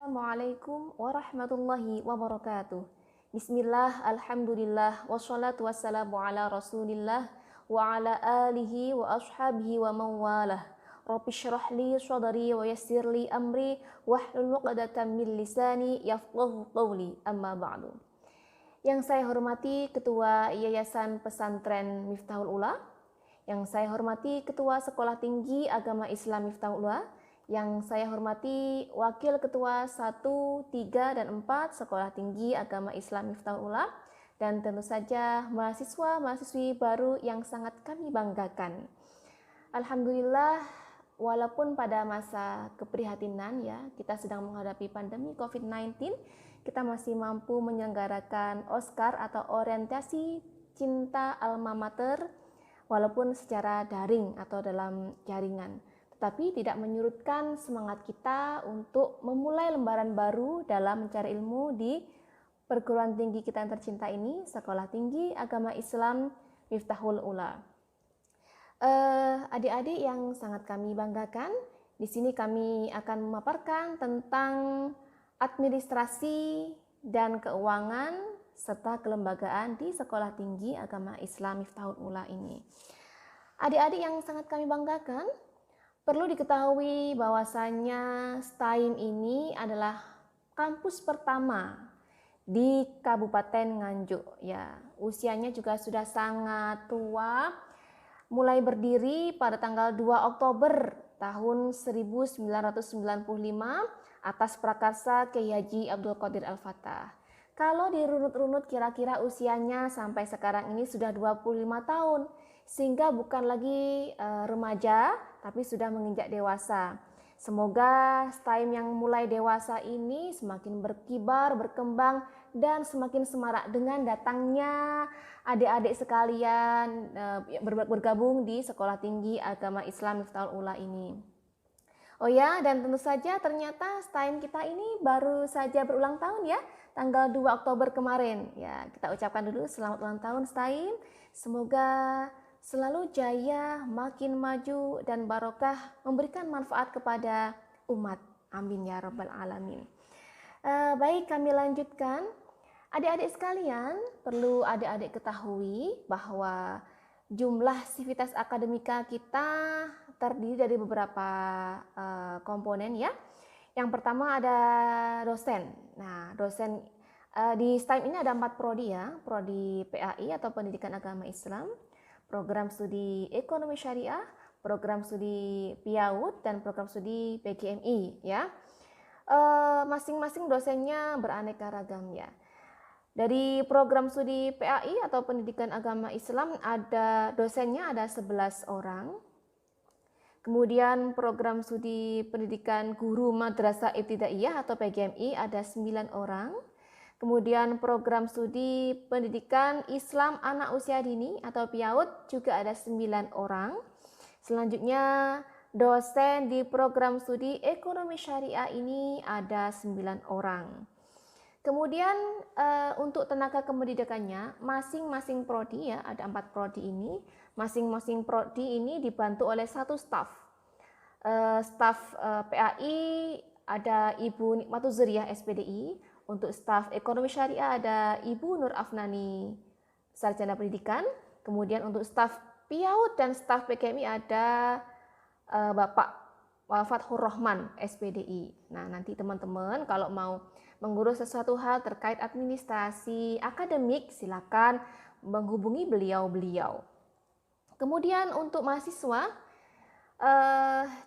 Assalamualaikum warahmatullahi wabarakatuh. Bismillah, alhamdulillah, wassalatu wassalamu ala rasulillah wa ala alihi wa ashabihi wa mawalah. Rabbi syrah li sadri wa yassir li amri wahlul 'uqdatam min lisani yafqahu qawli, amma ba'du. Yang saya hormati Ketua Yayasan Pesantren Miftahul Ula, yang saya hormati Ketua Sekolah Tinggi Agama Islam Miftahul Ula, yang saya hormati Wakil Ketua 1, 3, dan 4 Sekolah Tinggi Agama Islam Miftahul Ula, dan tentu saja mahasiswa-mahasiswi baru yang sangat kami banggakan. Alhamdulillah, walaupun pada masa keprihatinan ya, kita sedang menghadapi pandemi COVID-19, kita masih mampu menyelenggarakan Oscar atau orientasi cinta alma mater walaupun secara daring atau dalam jaringan. Tetapi tidak menyurutkan semangat kita untuk memulai lembaran baru dalam mencari ilmu di perguruan tinggi kita yang tercinta ini, Sekolah Tinggi Agama Islam Miftahul Ula. Adik-adik yang sangat kami banggakan, di sini kami akan memaparkan tentang administrasi dan keuangan serta kelembagaan di Sekolah Tinggi Agama Islam Miftahul Ula ini. Adik-adik yang sangat kami banggakan, perlu diketahui bahwasannya STAIM ini adalah kampus pertama di Kabupaten Nganjuk. Ya, usianya juga sudah sangat tua, mulai berdiri pada tanggal 2 Oktober tahun 1995 atas prakarsa Kyai Haji Abdul Qadir Al-Fattah. Kalau dirunut-runut kira-kira usianya sampai sekarang ini sudah 25 tahun. Sehingga bukan lagi remaja, tapi sudah menginjak dewasa. Semoga STAIM yang mulai dewasa ini semakin berkibar, berkembang, dan semakin semarak dengan datangnya adik-adik sekalian bergabung di Sekolah Tinggi Agama Islam Miftahul Ula ini. Oh ya, dan tentu saja ternyata STAIM kita ini baru saja berulang tahun ya, tanggal 2 Oktober kemarin. Ya, kita ucapkan dulu selamat ulang tahun STAIM. Semoga selalu jaya, makin maju, dan barokah, memberikan manfaat kepada umat. Amin ya rabbal alamin. Baik, kami lanjutkan. Adik-adik sekalian, perlu adik-adik ketahui bahwa jumlah sivitas akademika kita terdiri dari beberapa komponen ya. Yang pertama ada dosen. Nah, dosen di STAIM ini ada 4 prodi ya, prodi PAI atau Pendidikan Agama Islam, program studi ekonomi syariah, program studi PIAUD, dan program studi PGMI ya. Masing-masing dosennya beraneka ragam ya. Dari program studi PAI atau Pendidikan Agama Islam ada dosennya ada 11 orang. Kemudian program studi Pendidikan Guru Madrasah Ibtidaiyah atau PGMI ada 9 orang. Kemudian program studi Pendidikan Islam Anak Usia Dini atau PIAUD juga ada 9 orang. Selanjutnya dosen di program studi Ekonomi Syariah ini ada 9 orang. Kemudian untuk tenaga kependidikannya masing-masing prodi ya, ada 4 prodi ini. Masing-masing prodi ini dibantu oleh satu staf. Staf PAI ada Ibu Nikmatul Zuriyah SPDI. Untuk staf ekonomi syariah ada Ibu Nur Afnani, sarjana pendidikan. Kemudian untuk staf PIAUD dan staf PGMI ada Bapak Fathur Rahman SPDI. Nah, nanti teman-teman kalau mau mengurus sesuatu hal terkait administrasi akademik, silakan menghubungi beliau-beliau. Kemudian untuk mahasiswa,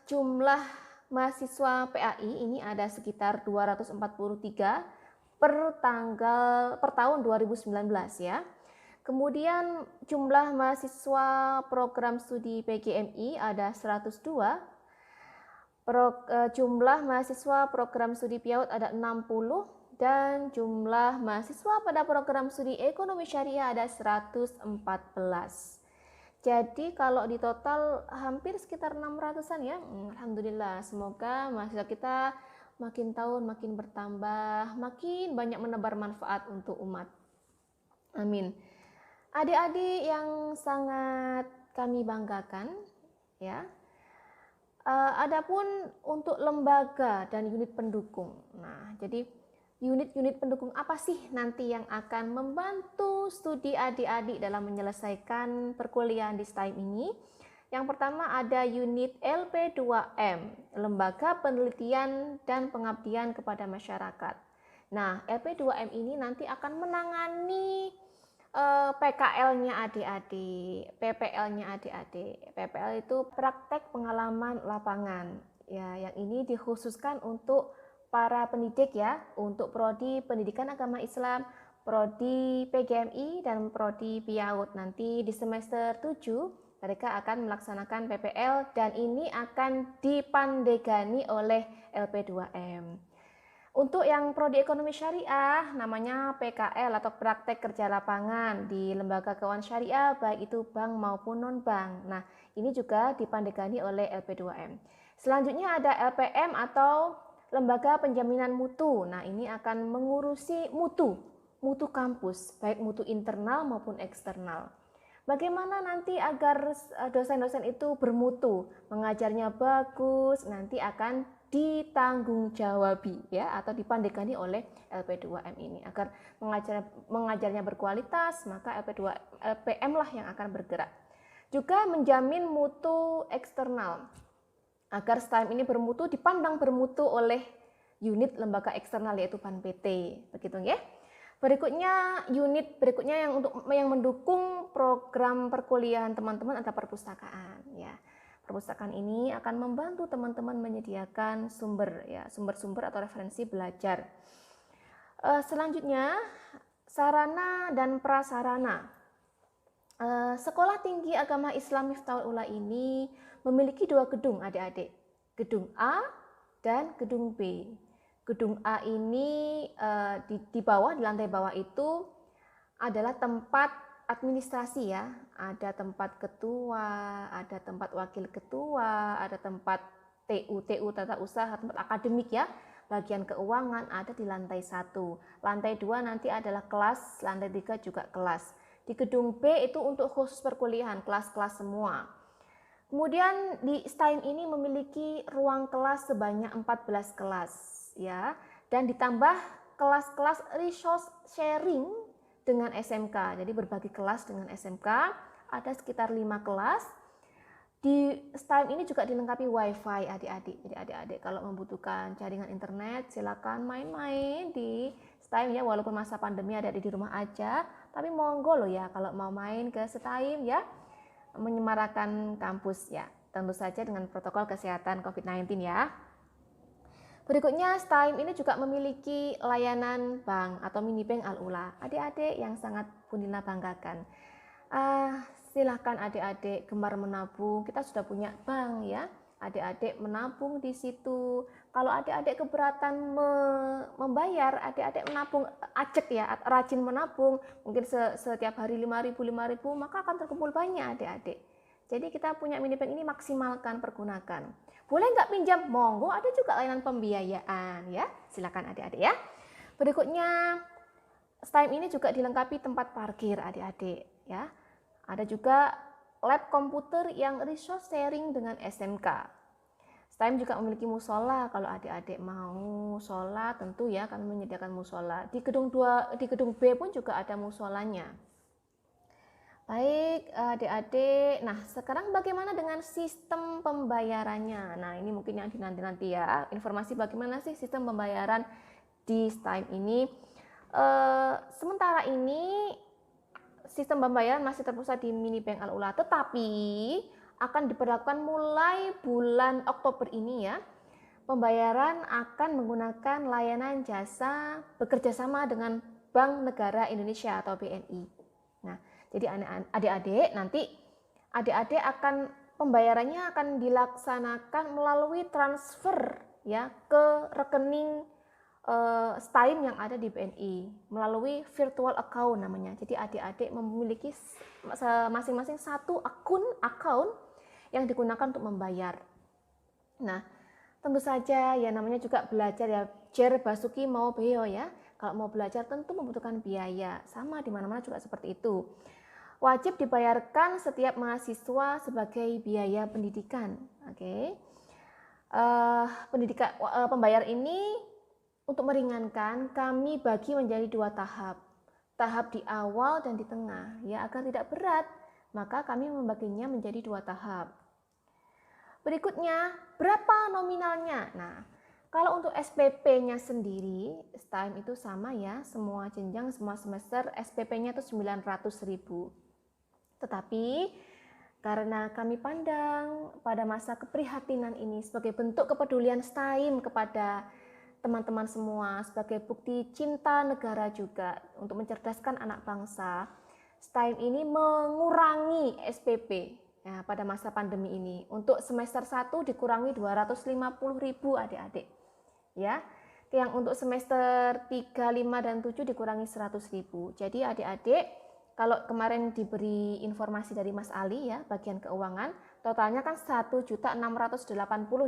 jumlah mahasiswa PAI ini ada sekitar 243 per tahun 2019 ya. Kemudian jumlah mahasiswa program studi PGMI ada 102. Jumlah mahasiswa program studi PIAUD ada 60 dan jumlah mahasiswa pada program studi Ekonomi Syariah ada 114. Jadi kalau di total hampir sekitar 600-an ya. Alhamdulillah, semoga mahasiswa kita makin tahun makin bertambah, makin banyak menebar manfaat untuk umat. Amin. Adik-adik yang sangat kami banggakan ya. Adapun untuk lembaga dan unit pendukung. Nah, jadi unit-unit pendukung apa sih nanti yang akan membantu studi adik-adik dalam menyelesaikan perkuliahan di STIM ini? Yang pertama ada unit LP2M, Lembaga Penelitian dan Pengabdian kepada Masyarakat. Nah, LP2M ini nanti akan menangani PKL-nya adik-adik, PPL-nya adik-adik. PPL itu praktek pengalaman lapangan. Ya, yang ini dikhususkan untuk para pendidik ya, untuk prodi Pendidikan Agama Islam, prodi PGMI dan prodi PIAUD. Nanti di semester 7 mereka akan melaksanakan PPL dan ini akan dipandegani oleh LP2M. Untuk yang prodi ekonomi syariah namanya PKL atau praktek kerja lapangan di lembaga keuangan syariah baik itu bank maupun non-bank. Nah, ini juga dipandegani oleh LP2M. Selanjutnya ada LPM atau lembaga penjaminan mutu. Nah, ini akan mengurusi mutu kampus, baik mutu internal maupun eksternal. Bagaimana nanti agar dosen-dosen itu bermutu, mengajarnya bagus, nanti akan ditanggung-jawabi ya atau dipandegani oleh LP2M ini agar mengajarnya berkualitas, maka LPM lah yang akan bergerak. Juga menjamin mutu eksternal agar STIM ini bermutu, dipandang bermutu oleh unit lembaga eksternal yaitu PAN-PT, begitu ya. Unit berikutnya yang mendukung program perkuliahan teman-teman adalah perpustakaan ya. Perpustakaan ini akan membantu teman-teman menyediakan sumber-sumber atau referensi belajar. Selanjutnya, sarana dan prasarana. Sekolah Tinggi Agama Islam Miftahul Ula ini memiliki 2 gedung adik-adik, gedung A dan gedung B. Gedung A ini di bawah, di lantai bawah itu adalah tempat administrasi ya, ada tempat ketua, ada tempat wakil ketua, ada tempat TU tata usaha, tempat akademik ya, bagian keuangan ada di lantai 1. Lantai 2 nanti adalah kelas, lantai 3 juga kelas. Di gedung B itu untuk khusus perkuliahan, kelas-kelas semua. Kemudian di STIM ini memiliki ruang kelas sebanyak 14 kelas ya, dan ditambah kelas-kelas resource sharing dengan SMK. Jadi berbagi kelas dengan SMK, ada sekitar 5 kelas. Di STIM ini juga dilengkapi WiFi adik-adik. Jadi adik-adik kalau membutuhkan jaringan internet silakan main-main di STIM ya, walaupun masa pandemi adik-adik di rumah aja, tapi monggo loh ya kalau mau main ke STIM ya, menyemarakan kampus ya. Tentu saja dengan protokol kesehatan COVID-19 ya. Berikutnya, STIM ini juga memiliki layanan bank atau mini bank Al-Ula. Adik-adik yang sangat Bundina banggakan. Silahkan adik-adik gemar menabung. Kita sudah punya bank ya. Adik-adik menabung di situ. Kalau adik-adik keberatan membayar, adik-adik menabung acek ya, rajin menabung. Mungkin setiap hari 5.000, maka akan terkumpul banyak adik-adik. Jadi kita punya mini bank ini maksimalkan, pergunakan. Boleh nggak pinjam? Monggo, ada juga layanan pembiayaan ya. Silakan adik-adik ya. Berikutnya, STIM ini juga dilengkapi tempat parkir adik-adik ya. Ada juga lab komputer yang resource sharing dengan SMK. STIM juga memiliki musola, kalau adik-adik mau sholat tentu ya kami menyediakan musola. Di gedung B pun juga ada musolanya. Baik adik-adik, nah sekarang bagaimana dengan sistem pembayarannya? Nah ini mungkin yang dinanti-nanti ya, informasi bagaimana sih sistem pembayaran di STIM ini. Sementara ini sistem pembayaran masih terpusat di mini bank Al-Ula, tetapi akan diberlakukan mulai bulan Oktober ini ya. Pembayaran akan menggunakan layanan jasa bekerjasama dengan Bank Negara Indonesia atau BNI. Nah, jadi adik-adik nanti akan pembayarannya akan dilaksanakan melalui transfer ya ke rekening STIM yang ada di BNI melalui virtual account namanya. Jadi adik-adik memiliki masing-masing satu akun yang digunakan untuk membayar. Nah, tentu saja ya namanya juga belajar ya, Jer Basuki mau beo ya. Kalau mau belajar tentu membutuhkan biaya, sama di mana-mana juga seperti itu. Wajib dibayarkan setiap mahasiswa sebagai biaya pendidikan. Oke. pembayar ini untuk meringankan kami bagi menjadi 2 tahap. Tahap di awal dan di tengah, ya, agar tidak berat, maka kami membaginya menjadi 2 tahap. Berikutnya, berapa nominalnya? Nah, kalau untuk SPP-nya sendiri, STIM itu sama ya, semua jenjang, semua semester SPP-nya itu 900.000. Tetapi karena kami pandang pada masa keprihatinan ini sebagai bentuk kepedulian STIM kepada teman-teman semua, sebagai bukti cinta negara juga untuk mencerdaskan anak bangsa, STIM ini mengurangi SPP ya, pada masa pandemi ini. Untuk semester 1 dikurangi 250.000 adik-adik. Ya. Yang untuk semester 3, 5, dan 7 dikurangi 100.000. Jadi adik-adik, kalau kemarin diberi informasi dari Mas Ali ya, bagian keuangan, totalnya kan 1.680.000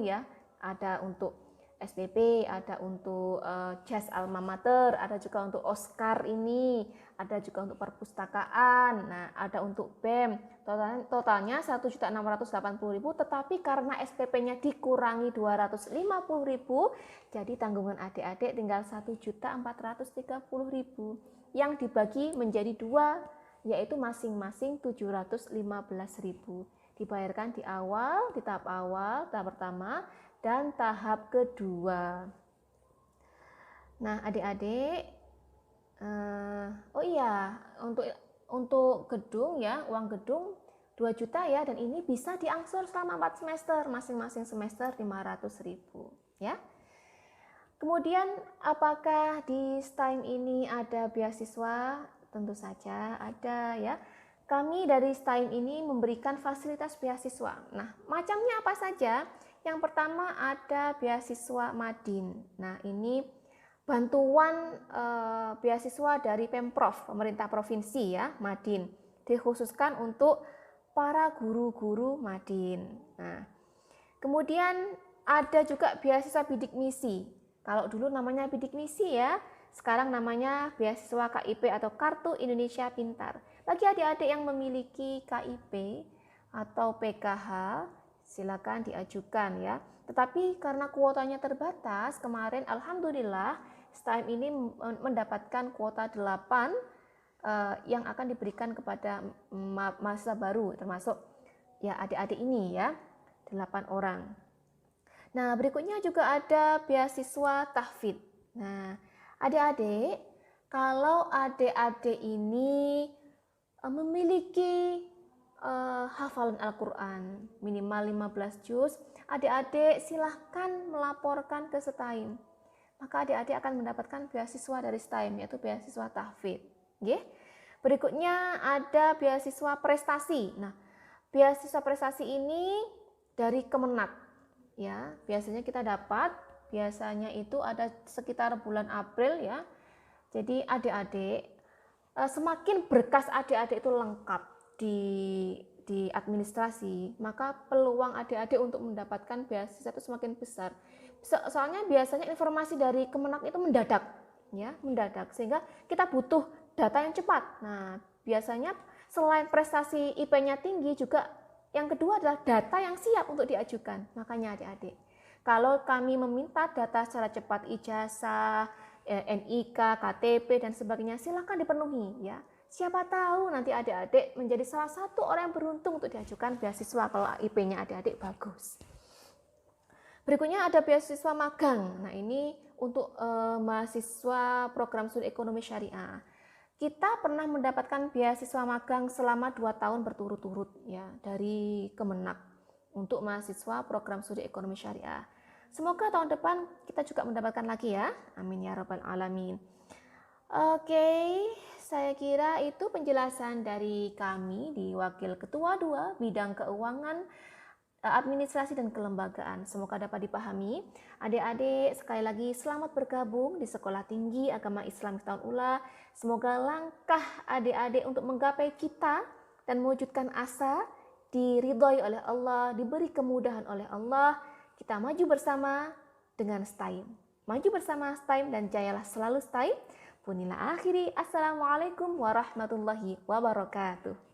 ya. Ada untuk SPP, ada untuk jas alma mater, ada juga untuk Oscar ini, ada juga untuk perpustakaan, nah ada untuk BEM. Totalnya 1.680.000, tetapi karena SPP-nya dikurangi 250.000, jadi tanggungan adik-adik tinggal 1.430.000 yang dibagi menjadi 2, yaitu masing-masing 715.000 dibayarkan di awal, di tahap awal, tahap pertama, dan tahap kedua. Nah, adik-adik, oh iya, untuk gedung ya, uang gedung 2 juta ya, dan ini bisa diangsur selama 4 semester, masing-masing semester 500.000 ya. Kemudian apakah di STIM ini ada beasiswa? Tentu saja ada ya. Kami dari STIM ini memberikan fasilitas beasiswa. Nah, macamnya apa saja? Yang pertama ada beasiswa Madin. Nah, ini bantuan beasiswa dari Pemprov, pemerintah provinsi ya, Madin. Dikhususkan untuk para guru-guru Madin. Nah, kemudian ada juga beasiswa bidik misi. Kalau dulu namanya bidik misi ya, sekarang namanya beasiswa KIP atau Kartu Indonesia Pintar. Bagi adik-adik yang memiliki KIP atau PKH, silakan diajukan ya. Tetapi karena kuotanya terbatas, kemarin alhamdulillah STIM ini mendapatkan kuota 8 yang akan diberikan kepada mahasiswa baru, termasuk ya adik-adik ini ya, 8 orang. Nah, berikutnya juga ada beasiswa tahfidz. Nah, adik-adik, kalau adik-adik ini memiliki hafalan Al-Quran minimal 15 juz, adik-adik silahkan melaporkan ke STIM. Maka adik-adik akan mendapatkan beasiswa dari STIM, yaitu beasiswa tahfidz. Berikutnya ada beasiswa prestasi. Nah, beasiswa prestasi ini dari Kemenak. Ya, biasanya kita dapat, biasanya itu ada sekitar bulan April ya. Jadi adik-adik, semakin berkas adik-adik itu lengkap di administrasi, maka peluang adik-adik untuk mendapatkan beasiswa itu semakin besar. Soalnya biasanya informasi dari Kemenak itu mendadak, ya, mendadak, sehingga kita butuh data yang cepat. Nah, biasanya selain prestasi IP-nya tinggi, juga yang kedua adalah data yang siap untuk diajukan. Makanya adik-adik, kalau kami meminta data secara cepat, ijazah, NIK, KTP, dan sebagainya, silakan dipenuhi ya. Siapa tahu nanti adik-adik menjadi salah satu orang yang beruntung untuk diajukan beasiswa kalau IP-nya adik-adik bagus. Berikutnya ada beasiswa magang. Nah, ini untuk mahasiswa program studi ekonomi syariah. Kita pernah mendapatkan beasiswa magang selama 2 tahun berturut-turut ya dari Kemenak untuk mahasiswa program studi ekonomi syariah. Semoga tahun depan kita juga mendapatkan lagi ya. Amin ya rabbal alamin. Oke, saya kira itu penjelasan dari kami di Wakil Ketua 2 Bidang Keuangan, Administrasi dan Kelembagaan. Semoga dapat dipahami. Adik-adik, sekali lagi selamat bergabung di Sekolah Tinggi Agama Islam Miftahul Ula. Semoga langkah adik-adik untuk menggapai cita dan mewujudkan asa diridhoi oleh Allah, diberi kemudahan oleh Allah. Kita maju bersama dengan STIM. Maju bersama STIM dan jayalah selalu STIM. Punila akhiri. Assalamualaikum warahmatullahi wabarakatuh.